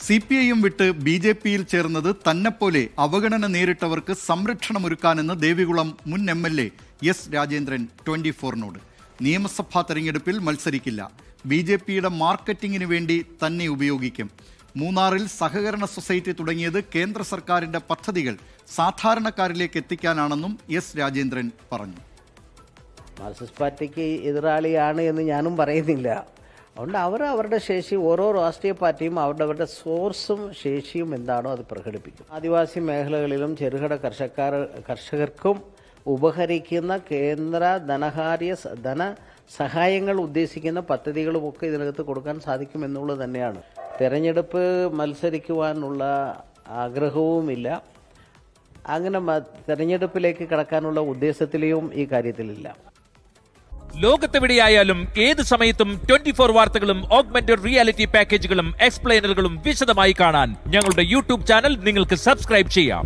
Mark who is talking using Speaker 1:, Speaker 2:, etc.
Speaker 1: CPIM വിട്ട് BJPയിൽ ചേർന്നത് തന്നെപ്പോലെ അവഗണന നേരിട്ടവർക്ക് സംരക്ഷണമൊരുക്കാനെന്ന് ദേവികുളം മുൻ MLA S. രാജേന്ദ്രൻ 24നോട്. നിയമസഭാ തെരഞ്ഞെടുപ്പിൽ മത്സരിക്കില്ല, BJPയുടെ മാർക്കറ്റിംഗിന് വേണ്ടി തന്നെ ഉപയോഗിക്കും. മൂന്നാറിൽ സഹകരണ സൊസൈറ്റി തുടങ്ങിയത് കേന്ദ്ര സർക്കാരിന്റെ പദ്ധതികൾ സാധാരണക്കാരിലേക്ക് എത്തിക്കാനാണെന്നും S. രാജേന്ദ്രൻ പറഞ്ഞു.
Speaker 2: മാർക്സിസ്റ്റ് പാർട്ടിക്ക് എതിരാളിയാണ് എന്ന് ഞാനും പറയുന്നില്ല. അതുകൊണ്ട് അവരുടെ ശേഷി, ഓരോ രാഷ്ട്രീയ പാർട്ടിയും അവരുടെ സോഴ്സും ശേഷിയും എന്താണോ അത് പ്രകടിപ്പിക്കും. ആദിവാസി മേഖലകളിലും ചെറുകിട കർഷകർക്കും ഉപകരിക്കുന്ന കേന്ദ്ര ധനസഹായങ്ങൾ ഉദ്ദേശിക്കുന്ന പദ്ധതികളുമൊക്കെ ഇതിനകത്ത് കൊടുക്കാൻ സാധിക്കുമെന്നുള്ളത് തന്നെയാണ്. തെരഞ്ഞെടുപ്പ് മത്സരിക്കുവാനുള്ള ആഗ്രഹവുമില്ല, അങ്ങനെ തെരഞ്ഞെടുപ്പിലേക്ക് കടക്കാനുള്ള ഉദ്ദേശത്തിലും ഈ കാര്യത്തിലില്ല.
Speaker 3: ലോകത്തെവിടെയായാലും ഏത് സമയത്തും 24 വാർത്തകളും ഓഗ്മെന്റഡ് റിയാലിറ്റി പാക്കേജുകളും എക്സ്പ്ലെയിനറുകളും വിശദമായി കാണാൻ ഞങ്ങളുടെ YouTube ചാനൽ നിങ്ങൾക്ക് സബ്സ്ക്രൈബ് ചെയ്യാം.